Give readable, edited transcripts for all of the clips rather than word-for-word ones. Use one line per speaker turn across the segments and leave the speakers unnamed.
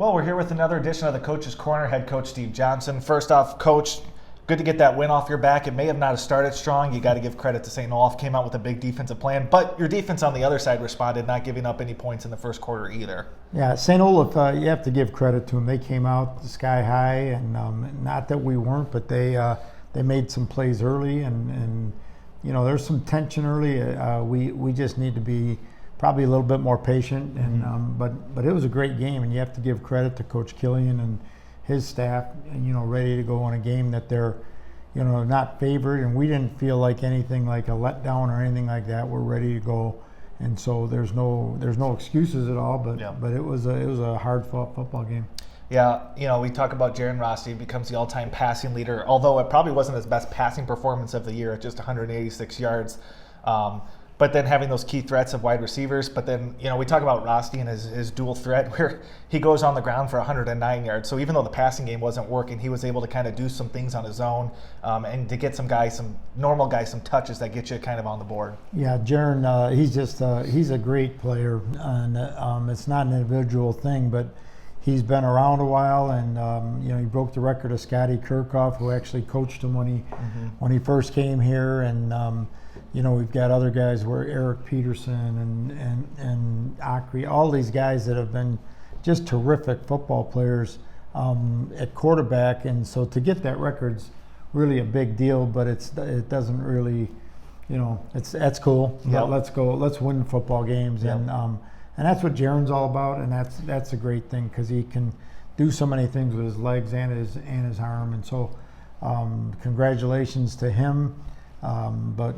Well, we're here with another edition of the Coach's Corner. Head coach Steve Johnson. First off, Coach, good to get that win off your back. It may have not started strong. You got to give credit to St. Olaf. Came out with a big defensive plan, but your defense on the other side responded, not giving up any points in the first quarter either.
Yeah, St. Olaf, you have to give credit to them. They came out sky high, and not that we weren't, but they made some plays early, and there's some tension early. We just need to be probably a little bit more patient, and but it was a great game, and you have to give credit to Coach Killian and his staff, ready to go on a game that they're, not favored, and we didn't feel like anything like a letdown or anything like that. We're ready to go, and so there's no excuses at all. But it was a hard-fought football game.
Yeah, we talk about Jaron Rosty becomes the all-time passing leader, although it probably wasn't his best passing performance of the year at just 186 yards. But then having those key threats of wide receivers. But then, we talk about Rosty and his dual threat where he goes on the ground for 109 yards. So even though the passing game wasn't working, he was able to kind of do some things on his own and to get some normal guys, some touches that get you kind of on the board.
Yeah, Jaron, he's a great player. And it's not an individual thing, but he's been around a while, and he broke the record of Scotty Kirkhoff, who actually coached him when he first came here, and we've got other guys where Eric Peterson and Acri, all these guys that have been just terrific football players at quarterback, and so to get that record's really a big deal, but it doesn't really, that's cool.
Yep.
Let's win football games,
yep.
And that's what Jaron's all about, and that's a great thing because he can do so many things with his legs and his arm, and so congratulations to him. But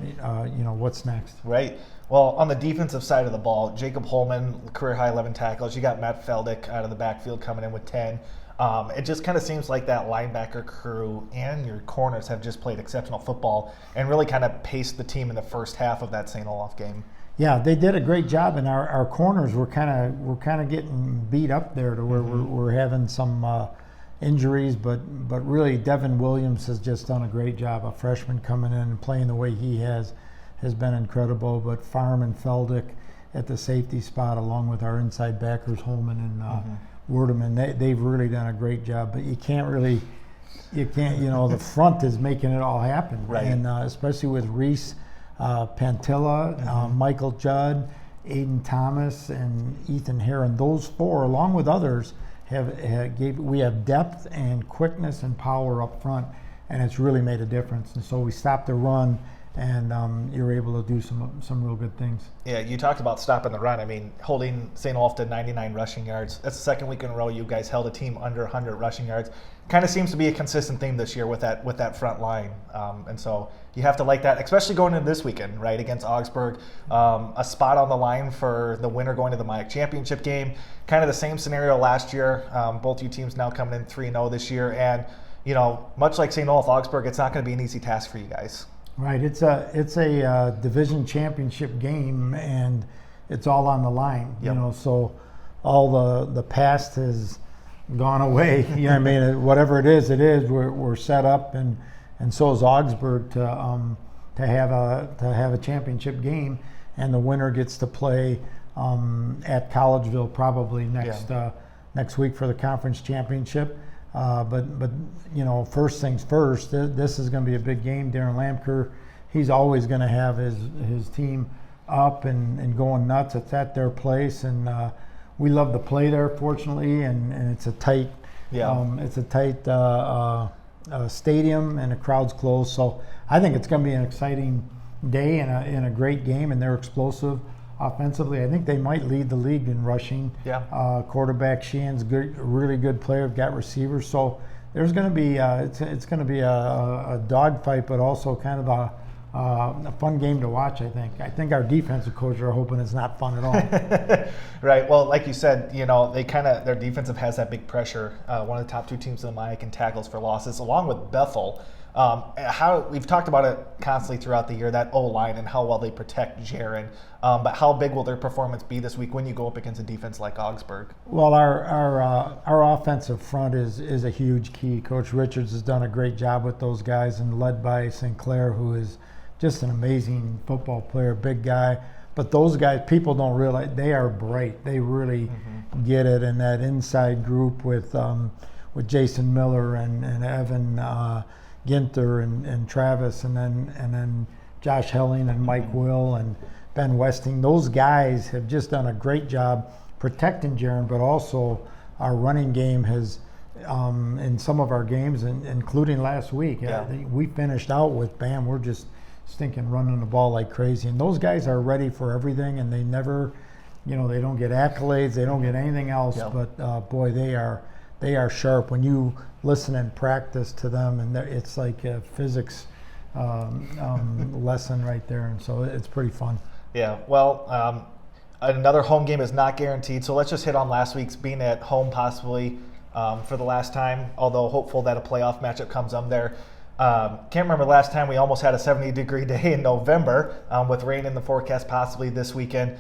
what's next?
Right. Well, on the defensive side of the ball, Jacob Holman, career high 11 tackles. You got Matt Feldick out of the backfield coming in with 10. It just kind of seems like that linebacker crew and your corners have just played exceptional football and really kind of paced the team in the first half of that St. Olaf game.
Yeah, they did a great job, and our corners were kind of getting beat up there to where we're having some injuries, but really Devin Williams has just done a great job. A freshman coming in and playing the way he has been incredible. But Farm and Feldick at the safety spot, along with our inside backers Holman and Werdeman, they've really done a great job. But you can't the front is making it all happen,
right?
And especially with Reese Pantilla, Michael Judd, Aiden Thomas, and Ethan Heron. Those four, along with others, we have depth and quickness and power up front, and it's really made a difference. And so we stopped the run, and you're able to do some real good things.
Yeah, you talked about stopping the run. I mean, holding St. Olaf to 99 rushing yards. That's the second week in a row you guys held a team under 100 rushing yards. Kind of seems to be a consistent theme this year with that front line, and so you have to like that, especially going into this weekend, right, against Augsburg. A spot on the line for the winner going to the MIAC championship game. Kind of the same scenario last year. Both you teams now coming in 3-0 this year, and much like St. Olaf Augsburg, it's not going to be an easy task for you guys.
Right, it's a division championship game, and it's all on the line.
Yep.
So all the past has gone away. Whatever it is, we're set up, and so is Augsburg to have a championship game, and the winner gets to play at Collegeville probably next week for the conference championship. But first things first, this is going to be a big game. Darren Lamker, he's always going to have his team up and going nuts. It's at their place, and we love to play there, fortunately, and it's a tight stadium, and the crowd's close. So I think it's going to be an exciting day and a great game, and they're explosive offensively. I think they might lead the league in rushing.
Yeah.
Quarterback Sheehan's good, really good player. Got receivers, so there's going to be it's going to be a dogfight, but also kind of a fun game to watch. I think our defensive coaches are hoping it's not fun at all.
Right. Well, like you said, their defensive has that big pressure. One of the top two teams in the MIAC in tackles for losses, along with Bethel. How we've talked about it constantly throughout the year, that O-line and how well they protect Jaron. But how big will their performance be this week when you go up against a defense like Augsburg?
Well, our offensive front is a huge key. Coach Richards has done a great job with those guys, and led by Sinclair, who is just an amazing football player, big guy. But those guys, people don't realize they are bright. They really get it. And that inside group with Jason Miller and Evan Ginter and Travis, and then Josh Helling and Mike Will and Ben Westing. Those guys have just done a great job protecting Jaron, but also our running game has, in some of our games, including last week, we finished out with, bam, we're just stinking running the ball like crazy. And those guys are ready for everything, and they never, they don't get accolades, they don't get anything else, but boy, they are sharp. When you listen and practice to them, and it's like a physics lesson right there, and so it's pretty fun.
Yeah, well, another home game is not guaranteed, so let's just hit on last week's being at home possibly for the last time, although hopeful that a playoff matchup comes up there. Can't remember last time we almost had a 70-degree day in November with rain in the forecast possibly this weekend.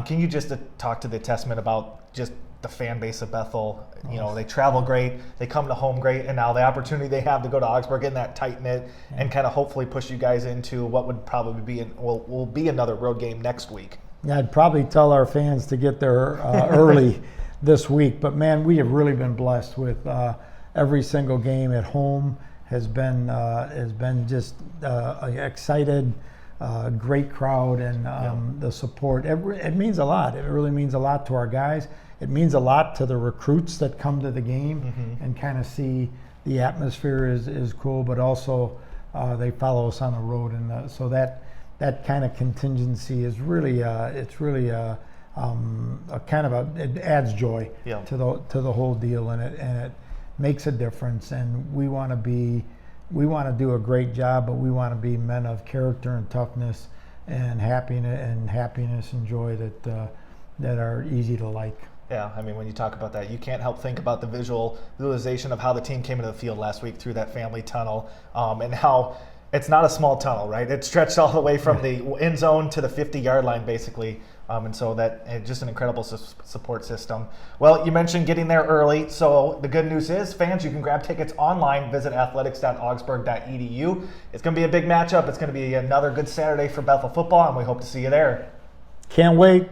Can you just talk to the testament about just the fan base of Bethel? They travel great, they come to home great, and now the opportunity they have to go to Augsburg in that tight knit and kind of hopefully push you guys into what would probably be will be another road game next week.
Yeah, I'd probably tell our fans to get there early this week, but man, we have really been blessed with every single game at home has been just excited, great crowd, and the support. It means a lot. It really means a lot to our guys. It means a lot to the recruits that come to the game and kind of see the atmosphere is cool, but also they follow us on the road, and so that kind of contingency is really it's really a kind of it adds joy to the whole deal, and it makes a difference. And we want to do a great job, but we want to be men of character and toughness and happiness and joy that are easy to like.
Yeah, I mean, when you talk about that, you can't help think about the visualization of how the team came into the field last week through that family tunnel, and how it's not a small tunnel, right? It stretched all the way from the end zone to the 50-yard line, basically, and so that just an incredible support system. Well, you mentioned getting there early, so the good news is, fans, you can grab tickets online. Visit athletics.augsburg.edu. It's going to be a big matchup. It's going to be another good Saturday for Bethel football, and we hope to see you there.
Can't wait.